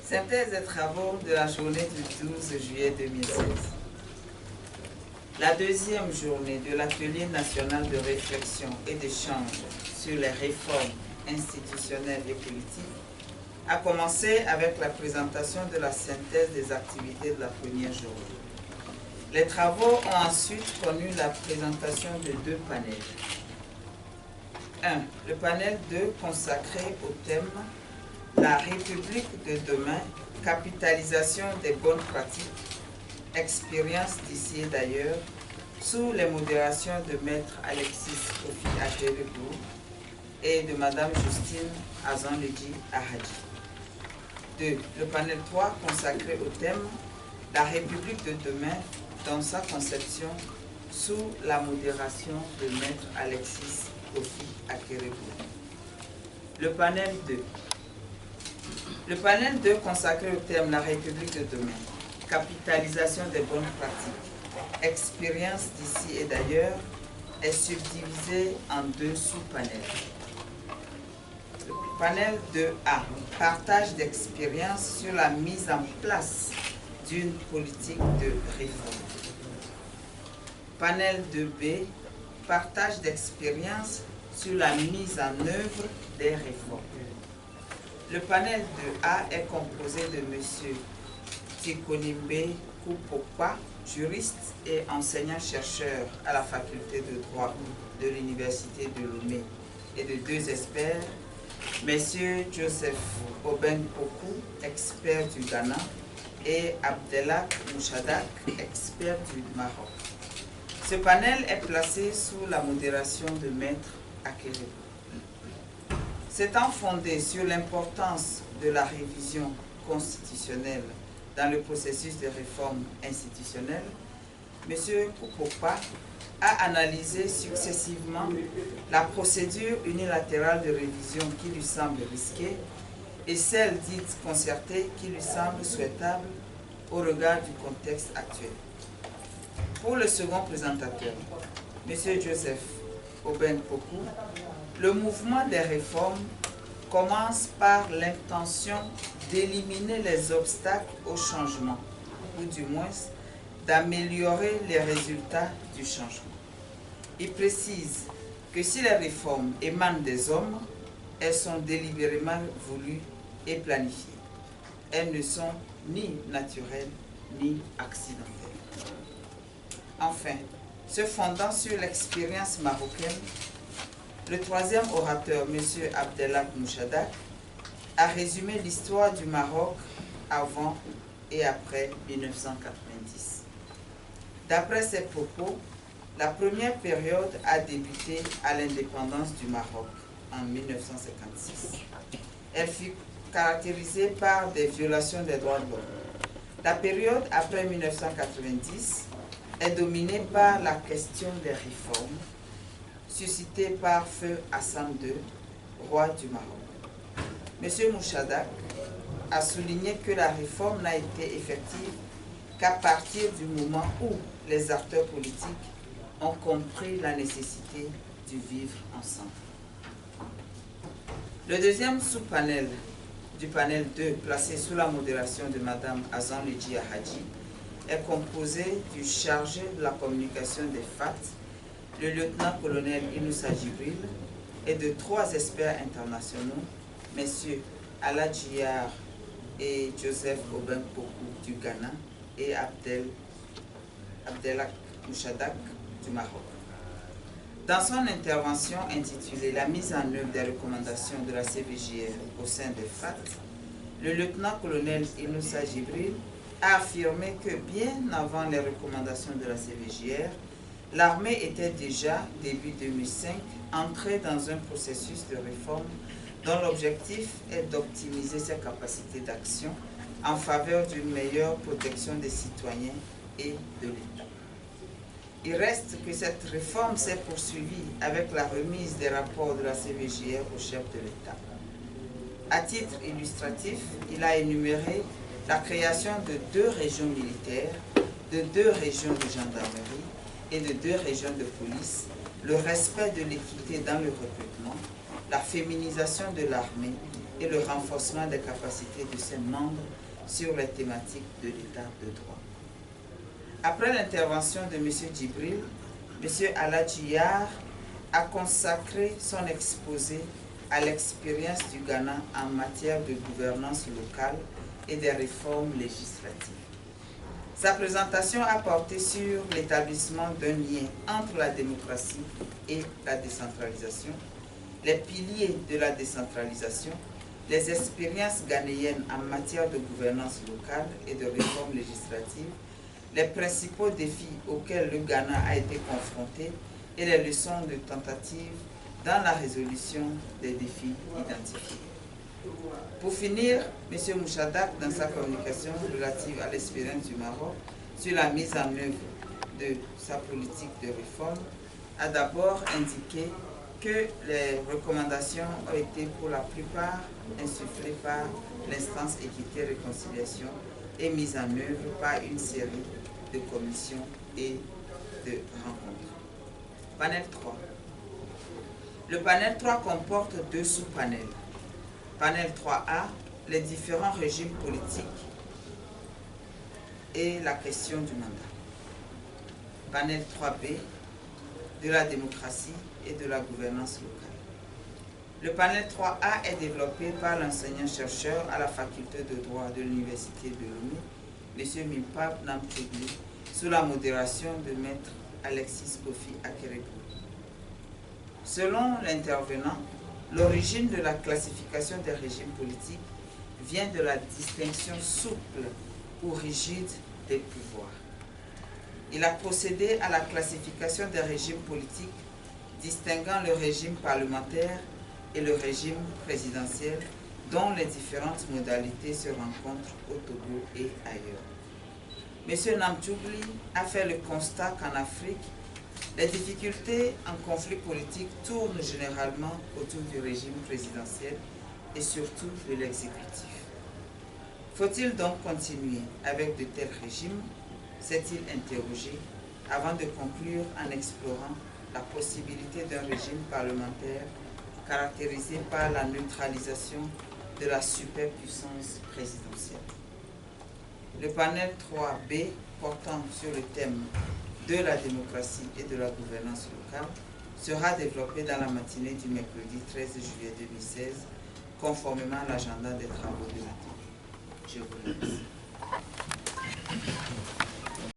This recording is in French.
Synthèse des travaux de la journée du 12 juillet 2016. La deuxième journée de l'atelier national de réflexion et d'échange sur les réformes institutionnelles et politiques a commencé avec la présentation de la synthèse des activités de la première journée. Les travaux ont ensuite connu la présentation de deux panels. 1. Le panel 2 consacré au thème « La République de demain, capitalisation des bonnes pratiques, expérience d'ici et d'ailleurs » sous les modérations de Maître Alexis Kofi Akeregbu et de Madame Justine Azanledji Ahadji. 2. Le panel 3 consacré au thème « La République de demain dans sa conception sous la modération de Maître Alexis Kofi Akeregbu. » Le panel 2. Le panel 2 consacré au thème « La République de demain, capitalisation des bonnes pratiques, expérience d'ici et d'ailleurs » est subdivisé en deux sous-panels. Le panel 2A, partage d'expérience sur la mise en place d'une politique de réforme. Panel 2B, partage d'expérience sur la mise en œuvre des réformes. Le panel 2A est composé de M. Tikonimbe Kupokwa, juriste et enseignant-chercheur à la faculté de droit de l'université de Lomé, et de deux experts, M. Joseph Obeng-Poku, expert du Ghana, et Abdelak Mouchadak, expert du Maroc. Ce panel est placé sous la modération de Maître Akeregbu. S'étant fondé sur l'importance de la révision constitutionnelle dans le processus de réforme institutionnelle, M. Kupokwa a analysé successivement la procédure unilatérale de révision qui lui semble risquée et celle dite concertée qui lui semble souhaitable au regard du contexte actuel. Pour le second présentateur, M. Joseph Obeng-Poku, le mouvement des réformes commence par l'intention d'éliminer les obstacles au changement, ou du moins d'améliorer les résultats du changement. Il précise que si les réformes émanent des hommes, elles sont délibérément voulues et planifiées. Elles ne sont ni naturelles ni accidentelles. Enfin, se fondant sur l'expérience marocaine, le troisième orateur, M. Abdelak Mouchadak, a résumé l'histoire du Maroc avant et après 1990. D'après ses propos, la première période a débuté à l'indépendance du Maroc en 1956. Elle fut caractérisée par des violations des droits de l'homme. La période après 1990 est dominée par la question des réformes suscitée par Feu Hassan II, roi du Maroc. M. Mouchadak a souligné que la réforme n'a été effective qu'à partir du moment où les acteurs politiques ont compris la nécessité du vivre ensemble. Le deuxième sous-panel du panel 2, placé sous la modération de Mme Azanledji Ahadji, est composé du chargé de la communication des FAT, le lieutenant-colonel Inoussa Djibril, et de trois experts internationaux, M. Aladjiyar et Joseph Obeng-Poku du Ghana et Abdelak Mouchadak du Maroc. Dans son intervention intitulée « La mise en œuvre des recommandations de la CVJR au sein des FAT », le lieutenant-colonel Inoussa Djibril a affirmé que bien avant les recommandations de la CVJR, l'armée était déjà, début 2005, entrée dans un processus de réforme dont l'objectif est d'optimiser ses capacités d'action en faveur d'une meilleure protection des citoyens et de l'État. Il reste que cette réforme s'est poursuivie avec la remise des rapports de la CVJR au chef de l'État. À titre illustratif, il a énuméré la création de 2 régions militaires, de 2 régions de gendarmerie et de 2 régions de police, le respect de l'équité dans le recrutement, la féminisation de l'armée, et le renforcement des capacités de ses membres sur les thématiques de l'état de droit. Après l'intervention de M. Djibril, M. Aladjiyar a consacré son exposé à l'expérience du Ghana en matière de gouvernance locale et des réformes législatives. Sa présentation a porté sur l'établissement d'un lien entre la démocratie et la décentralisation, les piliers de la décentralisation, les expériences ghanéennes en matière de gouvernance locale et de réformes législatives, les principaux défis auxquels le Ghana a été confronté et les leçons de tentative dans la résolution des défis identifiés. Pour finir, M. Mouchadak, dans sa communication relative à l'expérience du Maroc sur la mise en œuvre de sa politique de réforme, a d'abord indiqué que les recommandations ont été pour la plupart insufflées par l'instance équité et réconciliation et mises en œuvre par une série de commissions et de rencontres. Panel 3. Le panel 3 comporte deux sous-panels. Panel 3A, les différents régimes politiques et la question du mandat. Panel 3B, de la démocratie et de la gouvernance locale. Le panel 3A est développé par l'enseignant-chercheur à la faculté de droit de l'Université de Lomé, M. Mimpap Namtégli, sous la modération de Maître Alexis Kofi Akerebou. Selon l'intervenant, l'origine de la classification des régimes politiques vient de la distinction souple ou rigide des pouvoirs. Il a procédé à la classification des régimes politiques, distinguant le régime parlementaire et le régime présidentiel, dont les différentes modalités se rencontrent au Togo et ailleurs. M. Namtjougli a fait le constat qu'en Afrique, les difficultés en conflit politique tournent généralement autour du régime présidentiel et surtout de l'exécutif. Faut-il donc continuer avec de tels régimes? S'est-il interrogé avant de conclure en explorant la possibilité d'un régime parlementaire caractérisé par la neutralisation de la superpuissance présidentielle. Le panel 3B portant sur le thème de la démocratie et de la gouvernance locale sera développé dans la matinée du mercredi 13 juillet 2016, conformément à l'agenda des travaux de la matinée. Je vous remercie.